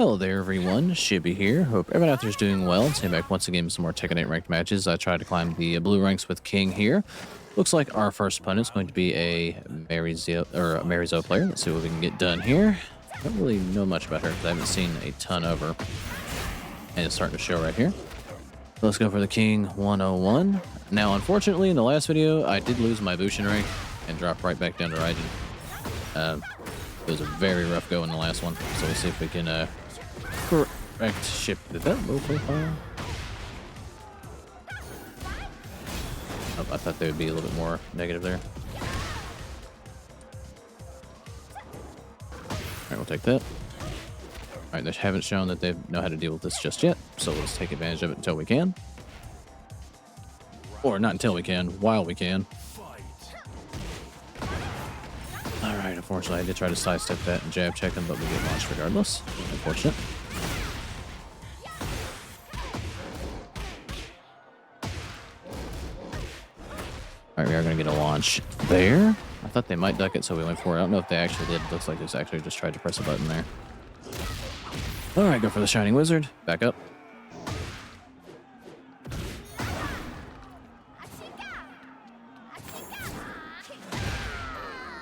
Hello there, everyone. Shibby here. Hope everyone out there is doing well. Today back once again with some more Tekken 8 ranked matches. I tried to climb the blue ranks with King here. Looks like our first opponent is going to be a Marizo player. Let's see what we can get done here. I don't really know much about her because I haven't seen a ton of her. And it's starting to show right here. Let's go for the King 101. Now, unfortunately, in the last video, I did lose my Bushin rank and drop right back down to Raijin. It was a very rough go in the last one. So we'll see if we can correct ship. Did that low profile? Oh, I thought they would be a little bit more negative there. Alright, we'll take that. Alright, they haven't shown that they know how to deal with this just yet, so let's take advantage of it until we can. Or not until we can, while we can. Alright, unfortunately I did try to sidestep that and jab check him, but we get launched regardless. Unfortunate. Alright, we are going to get a launch there. I thought they might duck it, so we went for it. I don't know if they actually did. It looks like they actually just tried to press a button there. Alright, go for the Shining Wizard. Back up.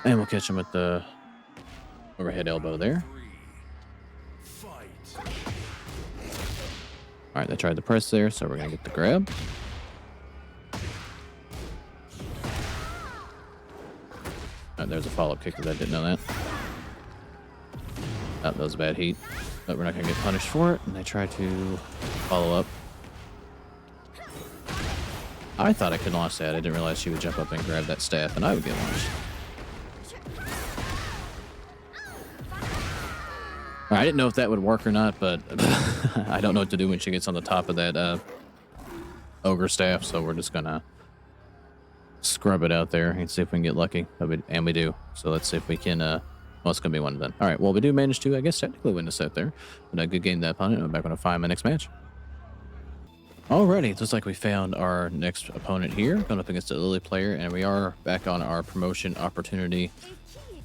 And we'll catch him with the overhead elbow there. Alright, they tried the press there, so we're going to get the grab. There's a follow-up kick because I didn't know that. That was a bad heat. But we're not going to get punished for it. And they try to follow up. I thought I could launch that. I didn't realize she would jump up and grab that staff and I would get launched. I didn't know if that would work or not, but I don't know what to do when she gets on the top of that ogre staff. So we're just going to scrub it out there and see if we can get lucky. And we do. So let's see if we can... well, it's going to be one of them. All right, well, we do manage to, I guess, technically win the set there. But a good game that opponent. I'm back on to find my next match. Alrighty, it looks like we found our next opponent here. Going up against a Lily player, and we are back on our promotion opportunity.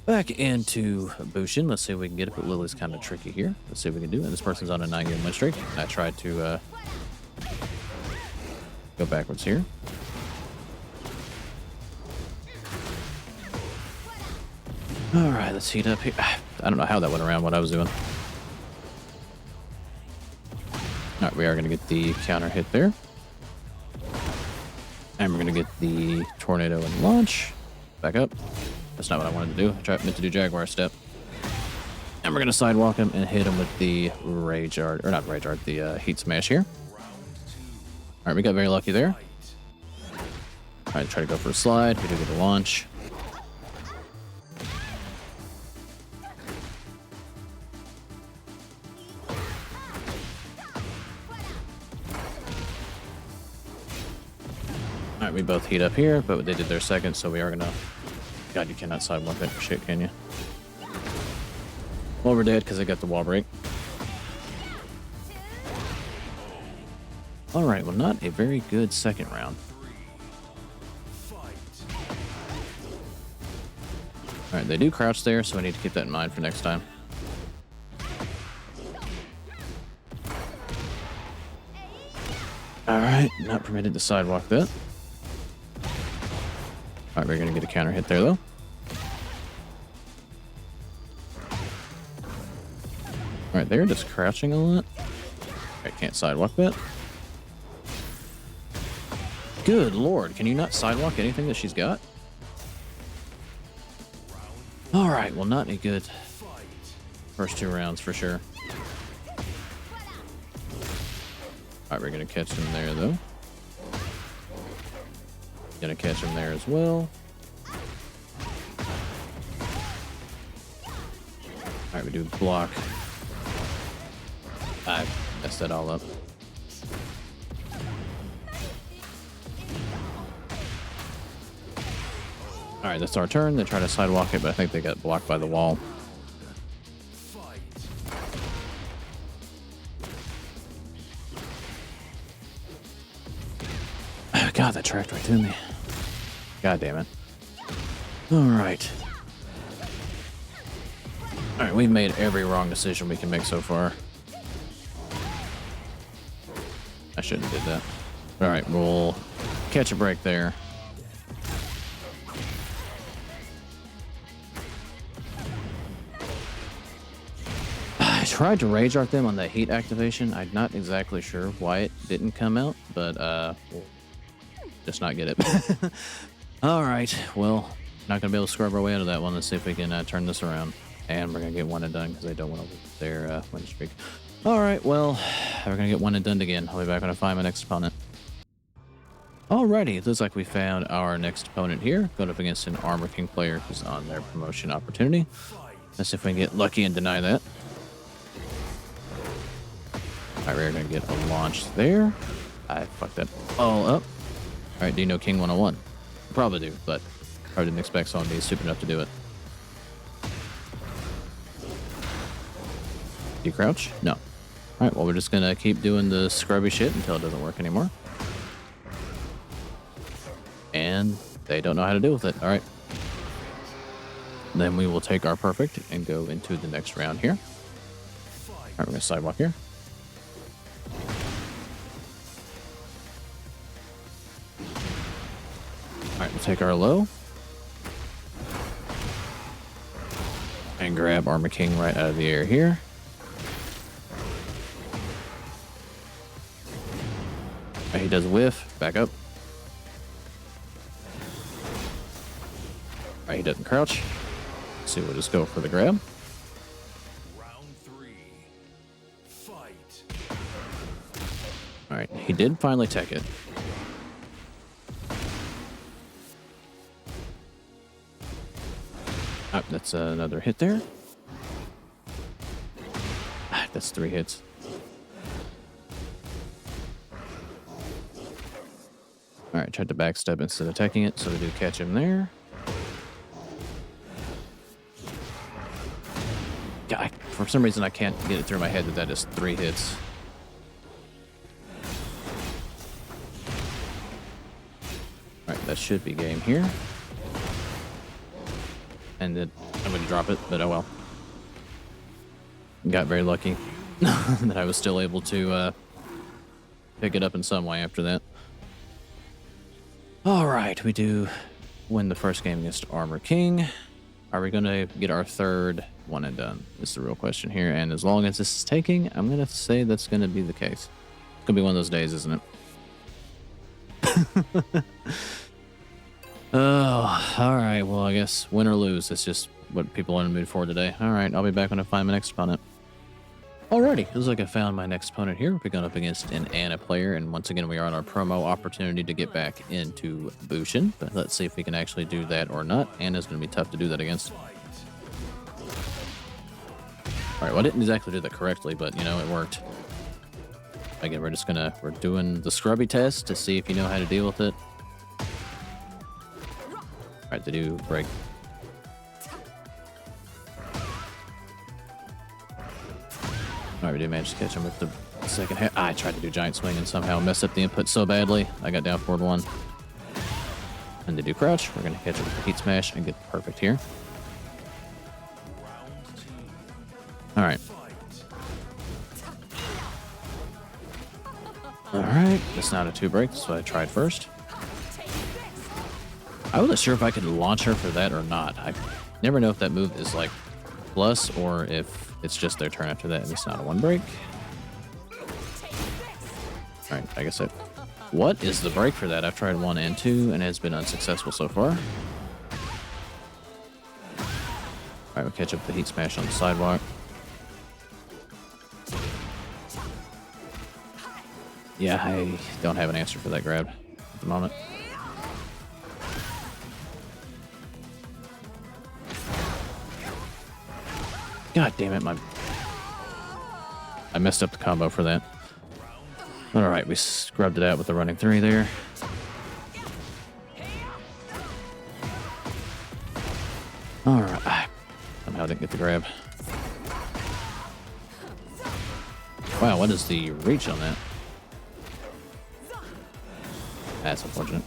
Back into Bushin. Let's see if we can get it, but Lily's kind of tricky here. Let's see if we can do it. And this person's on a 9-game win streak. And I tried to go backwards here. All right, let's heat up here. I don't know how that went around what I was doing. All right, we are going to get the counter hit there. And we're going to get the tornado and launch. Back up. That's not what I wanted to do. I meant to do Jaguar step. And we're going to sidewalk him and hit him with the Rage Art, or not Rage Art, the Heat Smash here. All right, we got very lucky there. All right, try to go for a slide. We do get a launch. All right, we both heat up here, but they did their second, so we are gonna... God, you cannot sidewalk that shit, can you? Well, we're dead because I got the wall break. All right, well, not a very good second round. All right, they do crouch there, so I need to keep that in mind for next time. All right, not permitted to sidewalk that. All right, we're going to get a counter hit there, though. All right, they're just crouching a lot. I can't sidewalk that. Good lord, can you not sidewalk anything that she's got? All right, well, not a good first two rounds for sure. All right, we're going to catch him there, though. Gonna catch him there as well. Alright, we do block. I messed that all up. Alright, that's our turn. They try to sidewalk it, but I think they got blocked by the wall. God, that tracked right through me. God damn it. Alright. Alright, we've made every wrong decision we can make so far. I shouldn't have did that. All right, we'll catch a break there. I tried to rage art them on the heat activation. I'm not exactly sure why it didn't come out, but we'll just not get it. All right, well, not gonna be able to scrub our way out of that one. Let's see if we can turn this around, and we're gonna get one and done because they don't want to lose their win streak. All right, well, we're gonna get one and done again. I'll be back when I find my next opponent. Alrighty, it looks like we found our next opponent here, going up against an Armor King player who's on their promotion opportunity. Let's see if we can get lucky and deny that. Alright, we're gonna get a launch there. I fucked that all up. Alright, do you know King 101? Probably do, but I didn't expect someone to be stupid enough to do it. Do you crouch? No. Alright, well, we're just gonna keep doing the scrubby shit until it doesn't work anymore. And they don't know how to deal with it. All right. Then we will take our perfect and go into the next round here. All right, we're going to sidewalk here. All right, we'll take our low. And grab Armor King right out of the air here. All right, he does whiff. Back up. Alright, he doesn't crouch. Let's see, we'll just go for the grab. Round 3. Fight. Alright, he did finally tech it. Oh, that's another hit there. That's 3 hits. Alright, tried to backstep instead of teching it, so we do catch him there. God, for some reason I can't get it through my head that that is 3 hits. Alright, that should be game here. And then I'm going to drop it, but oh well. Got very lucky that I was still able to pick it up in some way after that. Alright, we do win the first game against Armor King. Are we going to get our third one and done? This is the real question here. And as long as this is taking, I'm going to say that's going to be the case. It's going to be one of those days, isn't it? Oh, all right. Well, I guess win or lose. That's just what people are in the mood for today. All right. I'll be back when I find my next opponent. Alrighty. Looks like I found my next opponent here. We're going up against an Anna player. And once again, we are on our promo opportunity to get back into Bushin. But let's see if we can actually do that or not. Anna's going to be tough to do that against. All right. Well, I didn't exactly do that correctly, but, you know, it worked. Again, we're doing the scrubby test to see if you know how to deal with it. All right, they do break. All right, we did manage to catch him with the second hit. I tried to do giant swing and somehow messed up the input so badly. I got down forward 1. And they do crouch. We're going to catch it with the heat smash and get perfect here. All right. All right, it's not a 2 break. That's what I tried first. I wasn't sure if I could launch her for that or not. I never know if that move is like plus or if it's just their turn after that and it's not a 1 break. All right, I guess I... What is the break for that? I've tried 1 and 2 and it's been unsuccessful so far. All right, we'll catch up with the heat smash on the sidewalk. Yeah, I don't have an answer for that grab at the moment. God damn it, I messed up the combo for that. Alright, we scrubbed it out with the running 3 there. Alright, somehow didn't get the grab. Wow, what is the reach on that? That's unfortunate.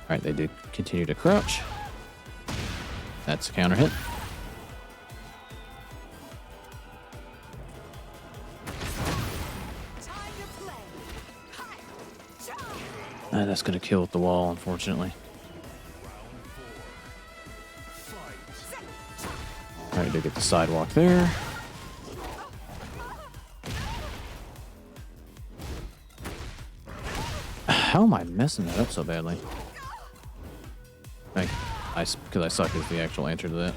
Alright, they do continue to crouch. That's a counter hit. That's gonna kill with the wall, unfortunately. Alright, to get the sidewalk there. How am I messing that up so badly? Because I suck is the actual answer to that.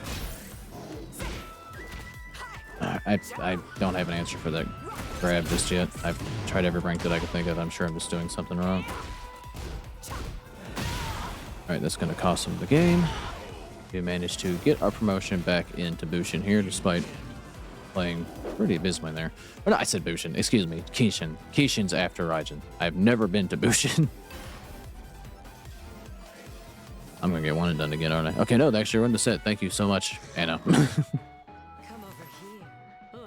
I don't have an answer for that grab just yet. I've tried every rank that I could think of. I'm sure I'm just doing something wrong. Alright, that's going to cost him the game. We managed to get our promotion back into Bushin here, despite playing pretty abysmally there. Or no, I said Bushin. Excuse me. Kishin. Kishin's after Raijin. I've never been to Bushin. I'm going to get one and done again, aren't I? Okay, no, they actually run the set. Thank you so much, Anna.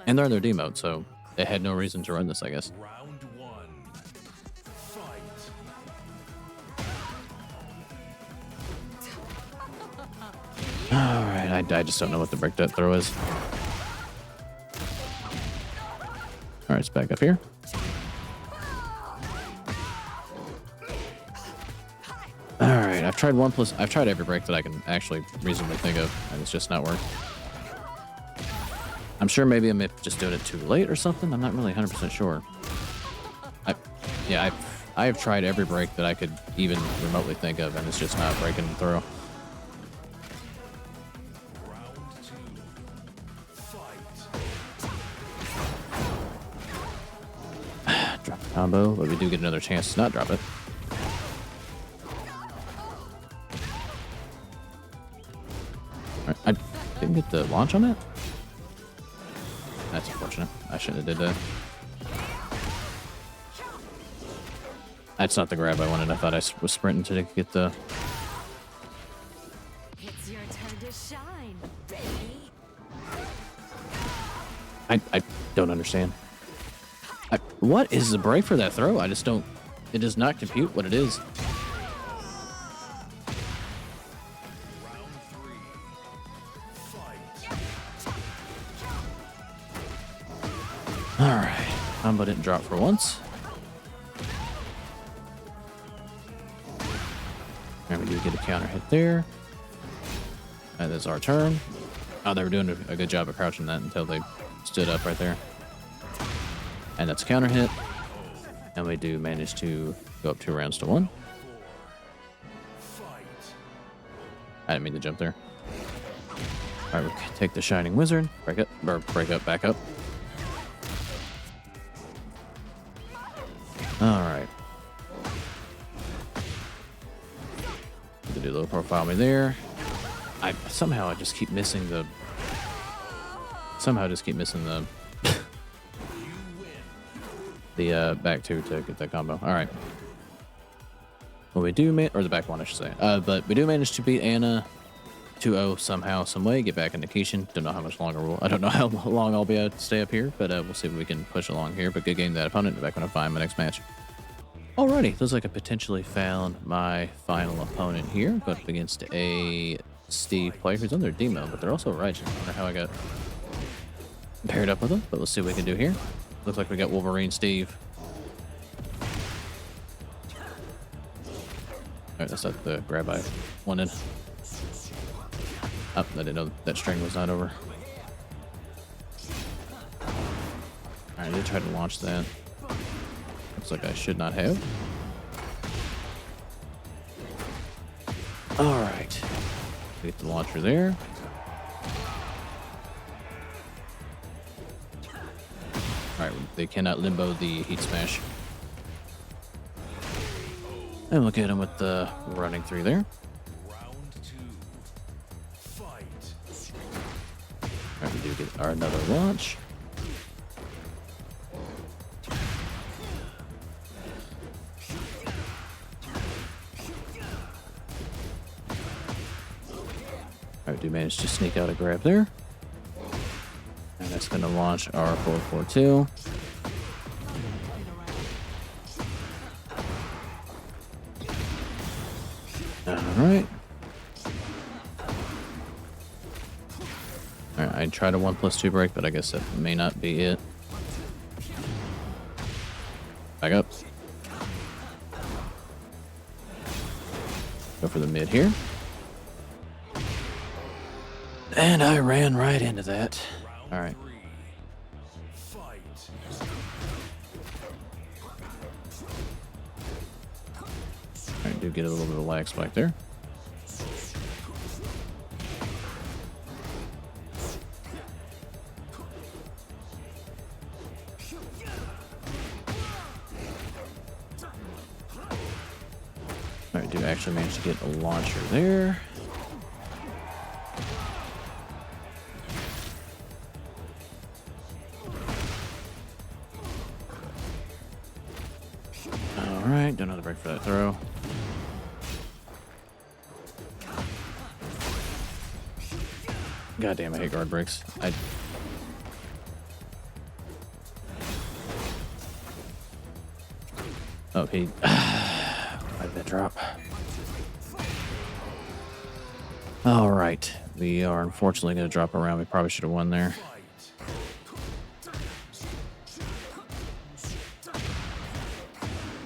And they're in their D mode, so they had no reason to run this, I guess. Round one. Fight. Alright, I just don't know what the break that throw is. Alright, it's back up here. Alright, I've tried every break that I can actually reasonably think of, and it's just not working. I'm sure maybe I'm just doing it too late or something. I'm not really 100% sure. I've tried every break that I could even remotely think of, and it's just not breaking through. Round two. Fight. Drop the combo, but we do get another chance to not drop it. Alright, I didn't get the launch on that? That's unfortunate. I shouldn't have did that. That's not the grab I wanted. I thought I was sprinting to get the... It's your turn to shine, baby. I don't understand. What is the break for that throw? I just don't... It does not compute what it is. Round three. Fight. Alright. Combo didn't drop for once. And we do get a counter hit there. That is our turn. Oh, they were doing a good job of crouching that until they stood up right there. And that's a counter hit. And we do manage to go up 2 rounds to 1. Fight. I didn't mean to jump there. Alright, we take the Shining Wizard. Break up, back up. Alright. Do low profile me there. Somehow I just keep missing the... the back 2 to get that combo. Alright. Well, we do or the back 1, I should say. But we do manage to beat Anna 2-0 somehow, some way. Get back into Kishin. Don't know how much longer I don't know how long I'll be able to stay up here, but we'll see if we can push along here. But good game to that opponent. Back when I find my next match. Alrighty, looks like I potentially found my final opponent here, but up against a Steve player who's on their demo, but they're also Raijin. I wonder how I got paired up with them, but let's see what we can do here. Looks like we got Wolverine Steve. Alright, that's not the grab I wanted. Oh, I didn't know that string was not over. Alright, I did try to launch that. Looks like I should not have. Alright. Get the launcher there. Alright, they cannot limbo the heat smash. And we'll get him with the running 3 there. Round two. Fight. Alright, we do get our another launch. Alright, do manage to sneak out a grab there. And that's going to launch our 442. Alright. Alright, I tried a 1+2 break, but I guess that may not be it. Back up. Go for the mid here. And I ran right into that. All right. Fight. All right, do get a little bit of lag spike there. All right, do actually manage to get a launcher there. All right, do another break for that throw. God damn, I hate guard breaks. Oh, he... Why did that drop? All right. We are unfortunately going to drop around. We probably should have won there.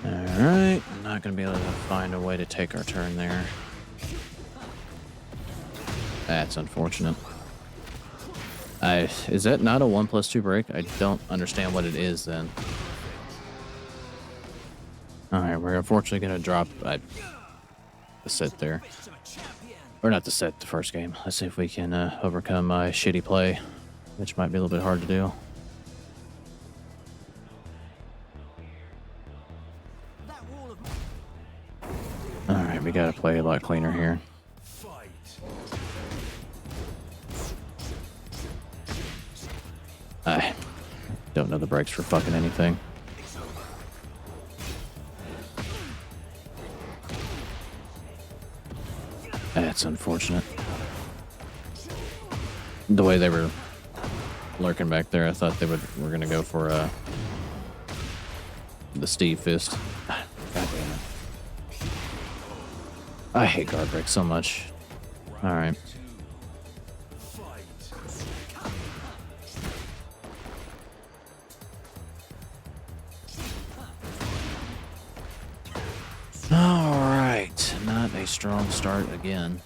All right. Not going to be able to find a way to take our turn there. That's unfortunate. Is that not a 1+2 break? I don't understand what it is then. Alright, we're unfortunately going to drop the set there. Or not the set, the first game. Let's see if we can overcome my shitty play, which might be a little bit hard to do. Alright, we got to play a lot cleaner here. I don't know the breaks for fucking anything. That's unfortunate. The way they were lurking back there, I thought they were gonna go for the Steve fist. God damn it. I hate guard breaks so much. Alright. Alright, not a strong start again.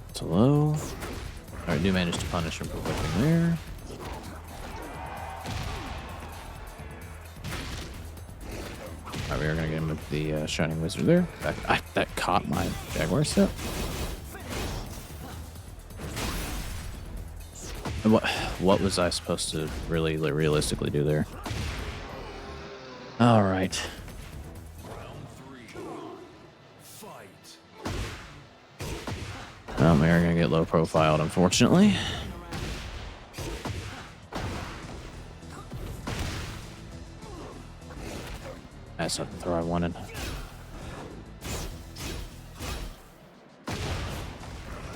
It's low. Alright, do manage to punish him for whipping there. Alright, we are going to get him with the Shining Wizard there. That caught my Jaguar step. And what was I supposed to really realistically do there? All right. Well, we are going to get low profiled, unfortunately. That's not the throw I wanted.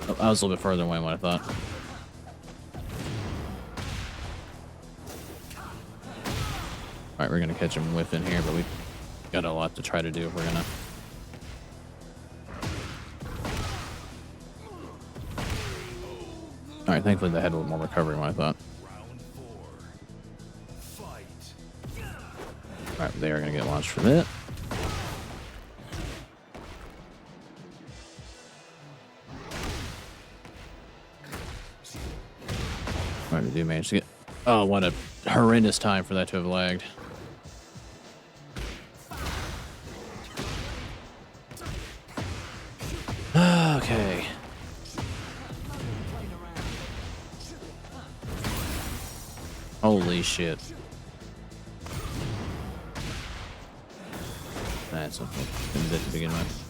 Oh, I was a little bit further away than what I thought. Alright, we're going to catch him whiffing here, but we've got a lot to try to do if we're going to... Alright, thankfully they had a little more recovery than what I thought. Alright, they are going to get launched for that. Alright, we do manage to get... Oh, what a horrendous time for that to have lagged. Okay. Holy shit. That's unfortunate to begin with.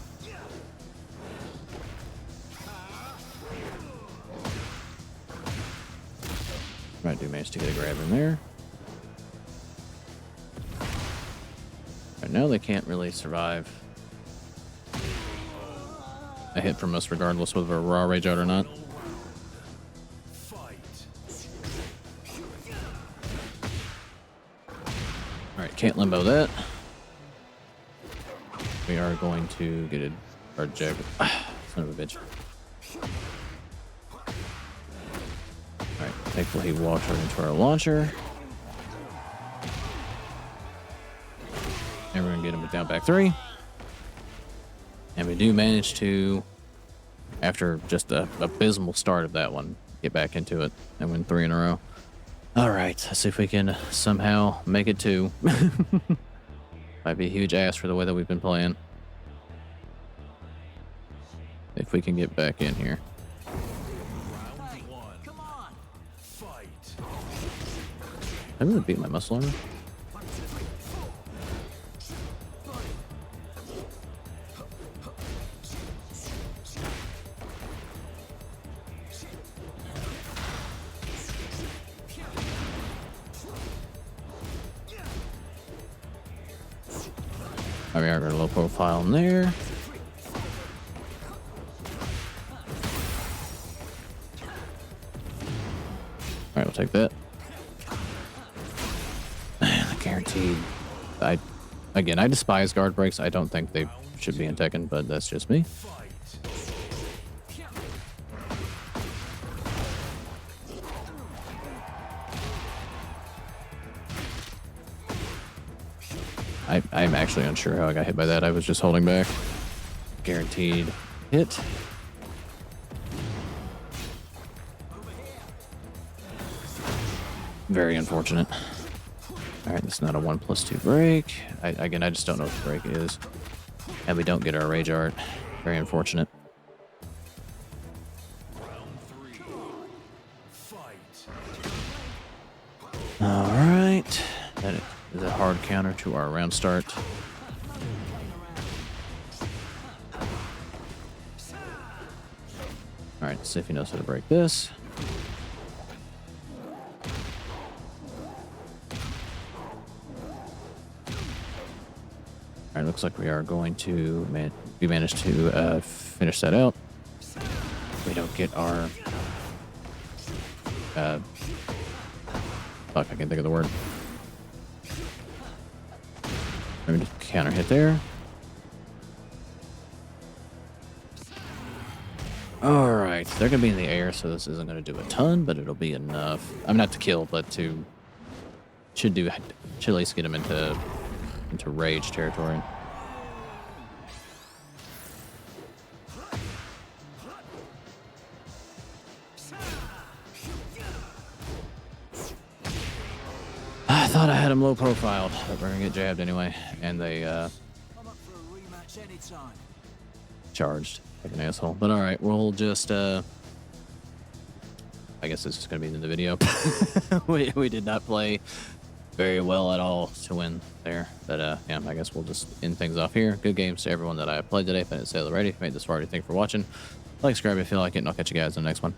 Right, do manage to get a grab in there. Right now they can't really survive a hit from us regardless whether we're raw rage out or not. Alright, can't limbo that. We are going to get our jag. Son of a bitch. Alright, thankfully he walked right into our launcher. And we're gonna get him with down back 3. And we do manage to, after just a abysmal start of that one, get back into it and win 3 in a row. All right, let's see if we can somehow make it 2. Might be a huge ask for the way that we've been playing. If we can get back in here. Round 1. Come on. Fight. I really beat my muscle armor. Oh, we are got a low profile in there. All right, we'll take that. Guaranteed. I despise guard breaks. I don't think they should be in Tekken, but that's just me. Fight. I'm actually unsure how I got hit by that. I was just holding back. Guaranteed hit. Very unfortunate. All right, that's not a 1+2 break. Again, I just don't know what the break is. And we don't get our rage art. Very unfortunate. Round 3. Fight. All right. That is a hard counter to our round start. All right, let's see if he knows how to break this. All right, looks like we are going to we managed to finish that out. We don't get our fuck, I can't think of the word. Let me just counter hit there. All right, they're gonna be in the air, so this isn't gonna do a ton, but it'll be enough. I'm not to kill, but should at least get him into rage territory. I thought I had him low profiled, but we're gonna get jabbed anyway, and they I'm up for a rematch anytime. charged like an asshole. But all right, we'll just I guess this is gonna be in the video. we did not play very well at all to win there, but yeah, I guess we'll just end things off here. Good games to everyone that I played today. If I didn't say it already, if you made this far, thank you for watching. Like, subscribe if you feel like it, and I'll catch you guys in the next one.